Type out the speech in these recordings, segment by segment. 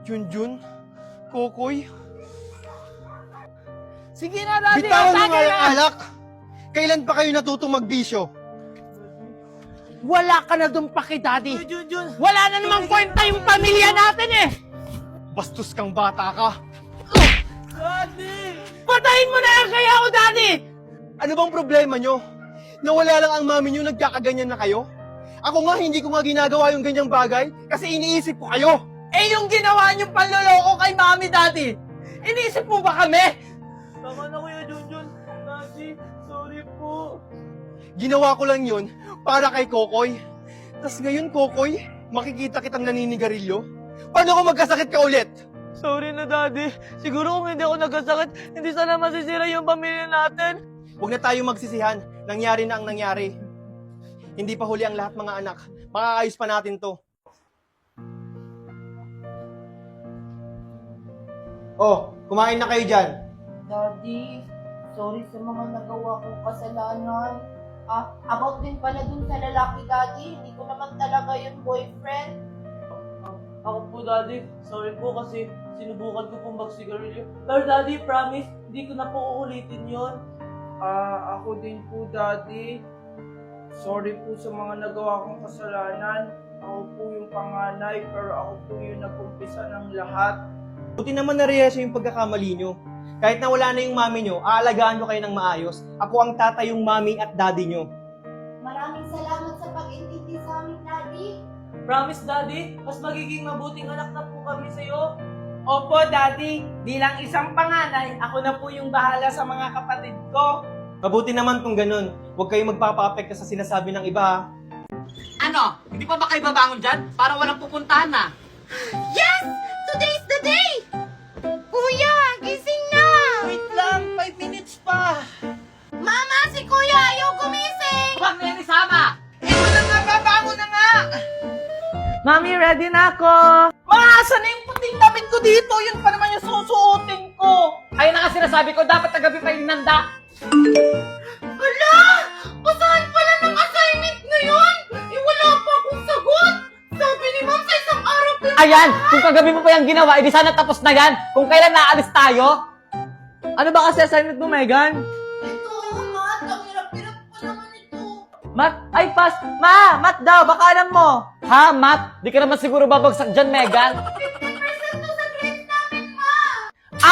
Junjun? Kokoy? Sige na, Daddy! Bitawan mo nga atake yung na! alak! Kailan pa kayo natutong magbisyo? Wala ka na dun paki, Daddy! Junjun! Wala na namang kwenta yung pamilya natin eh! Bastos kang bata ka! Daddy! Patayin mo na yan kaya ako, Daddy! Ano bang problema nyo? Nawala lang ang mami nyo, nagkakaganyan na kayo? Ako nga, hindi ko nga ginagawa yung ganyang bagay kasi iniisip ko kayo! Eh yung ginawa niyong panloloko kay Mami, Daddy! Iniisip mo ba kami? Tama na, Kuya Junjun. Daddy, sorry po. Ginawa ko lang yun para kay Kokoy. Tas ngayon, Kokoy, makikita kitang naninigarilyo? Paano kung magkasakit ka ulit? Sorry na, Daddy. Siguro kung hindi ako nagkasakit, hindi sana masisira yung pamilya natin. Huwag na tayong magsisihan. Nangyari na ang nangyari. Hindi pa huli ang lahat, mga anak. Makakaayos pa natin to. Oh, kumain na kayo dyan. Daddy, sorry sa mga nagawa kong kasalanan. About din pala dun sa lalaki, Daddy. Hindi ko naman talaga yung boyfriend. Ako po, Daddy. Sorry po kasi sinubukan ko pong magsigarilyo. Pero, Daddy, promise, hindi ko na po uulitin yon. Ako din po, Daddy. Sorry po sa mga nagawa kong kasalanan. Ako po yung panganay, pero ako po yung nag-umpisa ng lahat. Buti naman na-realize yung pagkakamali nyo. Kahit na wala na yung mami nyo, aalagaan ko kayo ng maayos. Ako ang tatayong mami at daddy nyo. Maraming salamat sa pag-intindi sa amin, Daddy. Promise, Daddy, mas magiging mabuting anak na po kami sa'yo. Opo, Daddy. Bilang isang panganay, ako na po yung bahala sa mga kapatid ko. Mabuti naman kung ganun. Huwag kayong magpapa-apekto sa sinasabi ng iba, ha? Ano? Hindi pa ba kayo babangon dyan? Para walang pupuntahan na. Yes! Today's the day! Kuya, gising na! Wait lang, 5 minutes pa. Mama, si Kuya ayaw gumising! Huwag na yan isama! Ito na nga, babangon na nga. Mami, ready na ako. Maaasa na yung puting damit ko dito. Yun pa naman yung susuotin ko. Ayun na nga sinasabi ko, dapat tagabi pa yung nanda. Hala! Basahan pala ng assignment ngayon! Wala pa akong sagot! Sabi ni Ma'am sa isang araw pa lang. Ayan, kung kagabi mo pa yung ginawa, edi sana tapos na yan. Kung kailan naalis tayo. Ano ba kasi assignment mo, Megan? Ito, Matt. Ang hirap-hirap pa naman ito. Math? Ay, pass. Ma, math daw. Baka alam mo. Ha, Matt? Di ka naman siguro babagsak dyan, Megan. 50% to sa grades namin, Ma!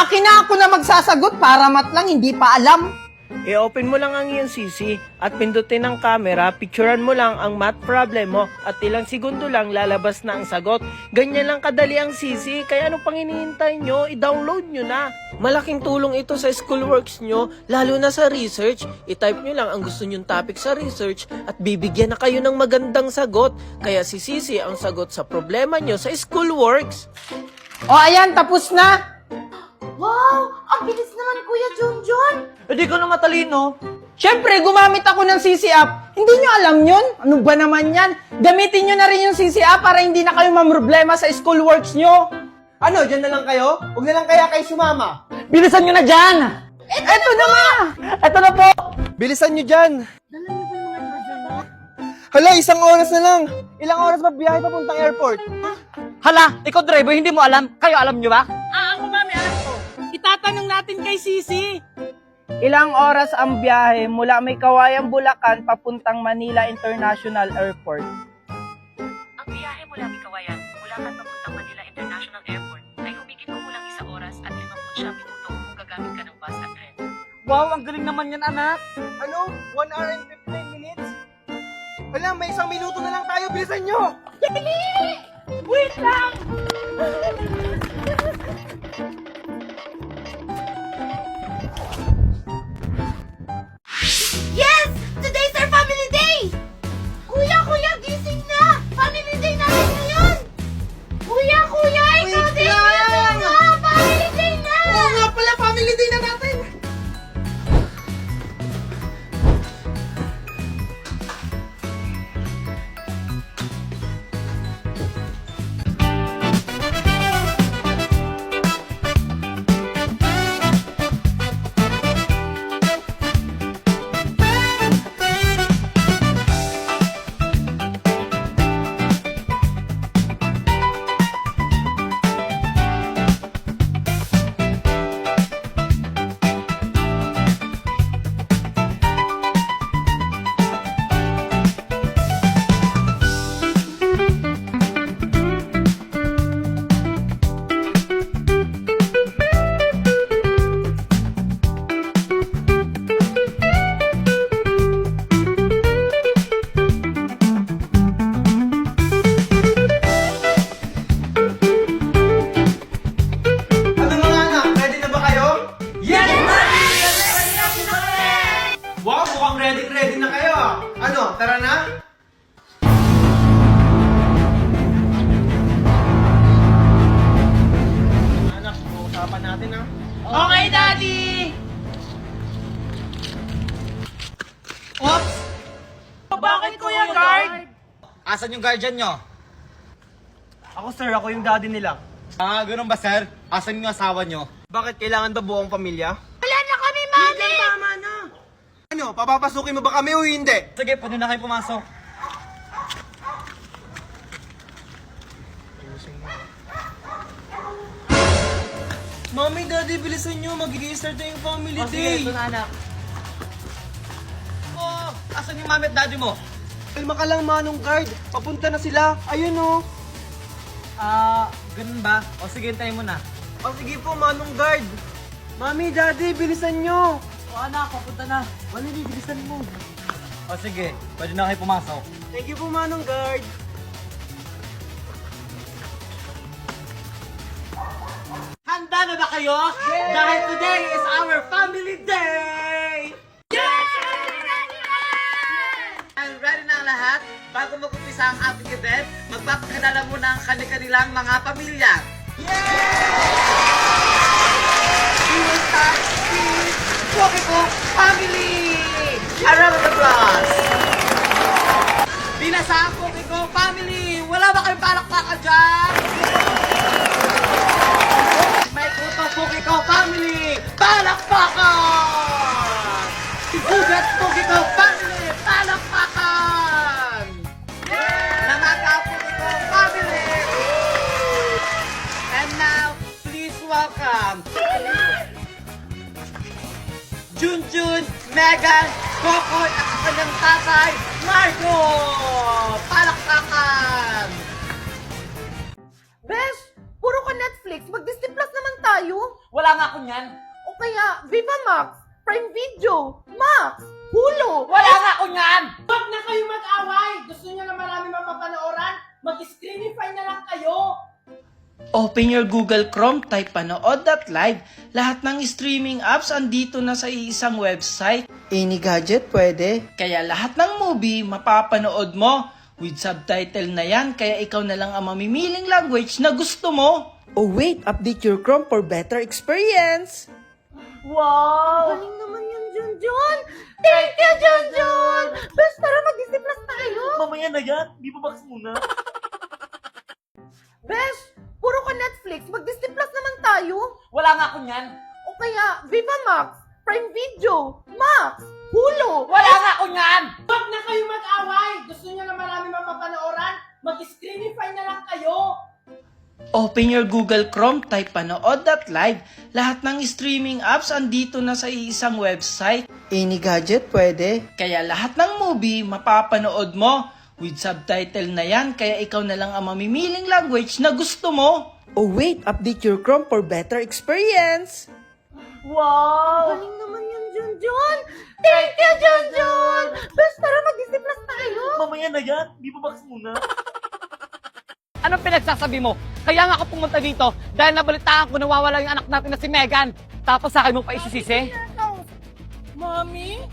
Akin na ako na magsasagot para mat lang hindi pa alam. I-open mo lang ang iyong CC at pindutin ang camera, picturean mo lang ang math problem mo at ilang segundo lang lalabas na ang sagot. Ganyan lang kadali ang CC, kaya ano pang hinihintay nyo? I-download nyo na. Malaking tulong ito sa schoolworks nyo, lalo na sa research. I-type nyo lang ang gusto nyong topic sa research at bibigyan na kayo ng magandang sagot. Kaya si CC ang sagot sa problema nyo sa schoolworks. O ayan, tapos na. Wow! Ang bilis naman, Kuya Junjun! Hindi ko na matalino. Siyempre, gumamit ako ng CC app. Hindi nyo alam yun? Ano ba naman yan? Gamitin nyo na rin yung CC app para hindi na kayo mamroblema sa schoolworks nyo. Ano, dyan na lang kayo? Huwag na lang kaya kayo sumama. Bilisan nyo na dyan! Eto na ma! Eto na po! Bilisan nyo dyan. Hala, 1 oras na lang. Ilang oras ba biyahe papuntang airport? Hala, ikaw driver, hindi mo alam. Kayo alam nyo ba? Ako mami, alam ko. Itatanong natin kay Sisi. Ilang oras ang biyahe mula May Kawayan, Bulacan papuntang Manila International Airport? Ang biyahe mula Kawayan, Bulacan papuntang Manila International Airport ay humigit kumulang 1 oras at 59 minuto kung gagamit ka ng bus at tren. Wow, ang galing naman yan, anak. Ano? 1 hour and 15 minutes? Hala, may 1 minuto na lang tayo. Bilisan nyo! Wait lang! Yes! Today's our family day! Kuya, gising na! Family day natin ngayon! Kuya, ikaw din! Gising na! Family day na! Oo nga pala, family day na natin! Asan yung guardian nyo? Ako sir, ako yung daddy nila. Ah, ganun ba sir? Asan yung asawa nyo? Bakit kailangan ba buong pamilya? Wala na kami, Mami! Tama na! Ano, papapasukin mo ba kami o hindi? Sige, pwede na kayo pumasok. Mami, daddy, bilisan nyo. Magiging-start na yung family day. anak. Oh, asan yung mami at daddy mo? Kalma ka lang, Manong Guard. Papunta na sila. Ayun oh. Ganun ba? O sige, hintayin mo na. O sige po, Manong Guard. Mami, daddy, bilisan nyo. O anak, papunta na. Mami, bilisan mo. O sige, pwede na kayo pumasok. Thank you po, Manong Guard. Handa na ba kayo? Dahil today is our family day! And ready na ang lahat? Bago mag-umpisa ang ating event, magpapakilala muna ang kanilang mga pamilya. We will start with Pokiko Family! A round of applause! Binasa ang Pokiko Family! Wala ba kayong palakpakan dyan? May kuto Pokiko Family! Palakpakan! Igugat Pokiko Family! Palakpakan! Namaga Pokiko Family! And now, please welcome Junjun, Megan, Kokoy at ang kanyang tatay, Marco! Palakpakan! Besh, puro ka Netflix. Mag-Disney Plus naman tayo. Wala nga ako niyan. O kaya, Viva Max, Prime Video, Max, Hulu. Wala nga ako niyan! Huwag na kayo mag-away. Gusto niyo na marami mapapanooran? Mag-screenify na lang kayo. Open your Google Chrome, type panood.live. Lahat ng streaming apps andito na sa isang website. Any gadget pwede. Kaya lahat ng movie mapapanood mo. With subtitle na yan, kaya ikaw na lang ang mamimiling language na gusto mo. Oh wait, update your Chrome for better experience. Wow! Galing naman yan, Junjun. Thank you, Junjun. Besh, tara mag-Disney Plus tayo. Mamaya na yan. Di ba box muna? Besh, puro ka Netflix. Mag-Disney Plus naman tayo. Wala nga ako niyan. O kaya, Viva Max, Prime Video, Max, Hulu. Wala nga ako niyan! Huwag na kayo mag-away. Gusto niyo na marami mapapanooran? Mag-screenify na lang kayo. Open your Google Chrome, type panood.live. Lahat ng streaming apps andito na sa isang website. Any gadget pwede. Kaya lahat ng movie mapapanood mo. With subtitle na yan, kaya ikaw na lang ang mamimiling language na gusto mo. Oh wait, update your Chrome for better experience. Wow! Galing naman yan, Junjun. Thank you, Junjun. Besh, tara mag-Disney Plus tayo. Mamaya na yan. Di ba box muna? Anong pinagsasabi mo? Kaya nga ako pumunta dito dahil nabalitaan ko nawawala yung anak natin na si Megan. Tapos sa akin mo pa isisisi? Mami?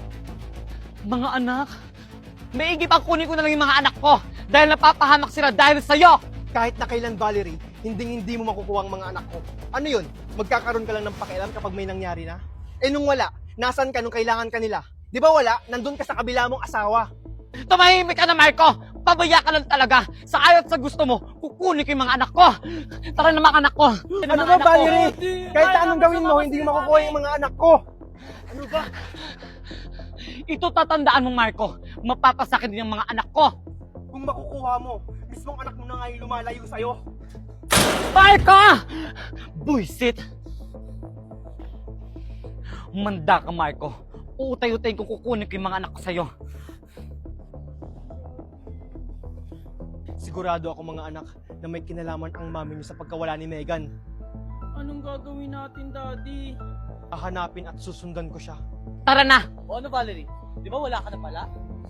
Mga anak, maigi pang kunin ko na lang yung mga anak ko dahil napapahamak sila dahil sa'yo. Kahit na kailan, Valerie, hindi mo makukuha ang mga anak ko. Ano yun? Magkakaroon ka lang ng pakialam kapag may nangyari na? Eh nung wala, nasan ka nung kailangan ka nila? Di ba wala? Nandun ka sa kabila mong asawa. Tumahimik ka na, Marco! Pabaya ka lang talaga! Sa ayaw at sa gusto mo, kukunin ko yung mga anak ko! Tara na mga anak ko! Ano ba, Valerie? Kahit anong gawin mo, hindi mo makukuha yung mga anak ko. Ano ba? Ito tatandaan mo, Marco. Mapapasakit din yung mga anak ko. Kung makukuha mo, mismong anak mo na nga yung lumalayo sa'yo. Marco! Buisit! Manda ka, Marco. Uutay-utay ko kukunin ko yung mga anak ko sa'yo. Sigurado ako mga anak na may kinalaman ang mami niyo sa pagkawala ni Megan. Anong gagawin natin, Daddy? Hahanapin at susundan ko siya. Tara na! O ano, Valerie? Di ba wala ka na pala?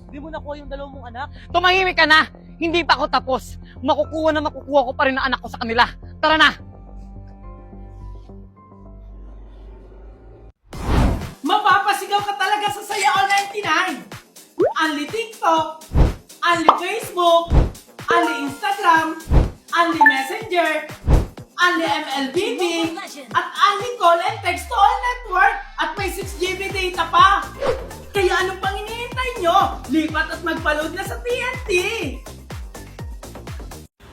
Di mo nakuha yung dalawang mong anak? Tumahimik ka na! Hindi pa ako tapos. Makukuha ko pa rin ang anak ko sa kanila. Tara na! Mapapasigaw ka talaga sa Saya All 99. Only TikTok, only Facebook, only Instagram, only Messenger, only MLBB, at only call and text to all network, at may 6GB data pa. Kaya anong pang hinihintay nyo? Lipat at magpa-load na sa TNT!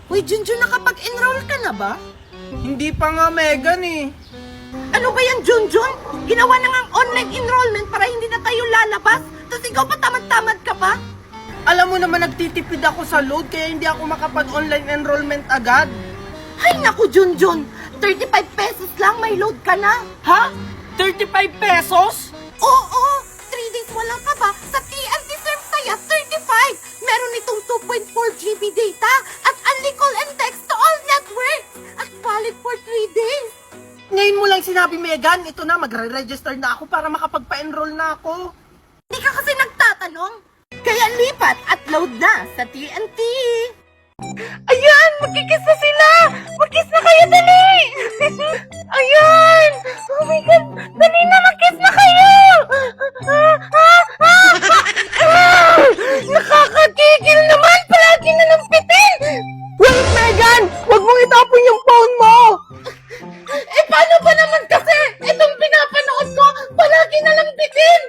Uy, Junjun, nakapag-enroll ka na ba? Hindi pa nga, Megan eh. Ano ba yan, Junjun? Ginawa na nga ang online enrollment para hindi na tayo lalabas. Tapos ikaw pa tamad-tamad ka pa? Alam mo naman nagtitipid ako sa load kaya hindi ako makapag-online enrollment agad. Ay, naku, Junjun. 35 pesos lang, may load ka na. Ha? 35 pesos? Oo, 3 days walang kaba sa TNT Surf Saya 35. Meron itong 2.4 GB data at only call and text to all networks at valid for 3 days. Ngayon mo lang sinabi, Megan, ito na, magre-register na ako para makapagpa-enroll na ako. Hindi ka kasi nagtatanong. Kaya lipat at load na sa TNT. Ayan! Magkikis na sila! Magkis na kayo, dali! Ayan! Oh my God! Dali na, magkis na kayo! Nakakatigil naman! Palagi na lampitin! Wait, Megan! Huwag mong itapon yung phone mo! Eh, paano ba naman kasi? Itong pinapanood ko, palagi na lampitin!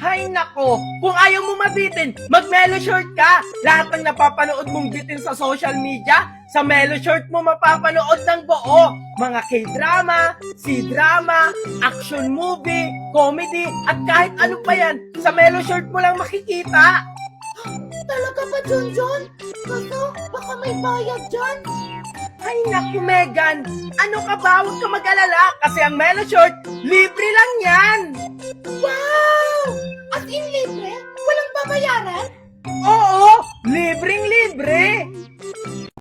Hay nako, kung ayaw mo mabitin, mag-Melo Short ka! Lahat ng napapanood mong bitin sa social media, sa Melo Short mo mapapanood ng buo. Mga K-drama, C-drama, action movie, comedy, at kahit ano pa yan, sa Melo Short mo lang makikita. Talaga ba, Junjun? Kaso, baka may bayad dyan. Ay naku, Megan! Ano ka ba? Huwag ka mag-alala kasi ang Melo Short, libre lang yan! Wow! As in libre? Walang babayaran? Oo! Libreng libre!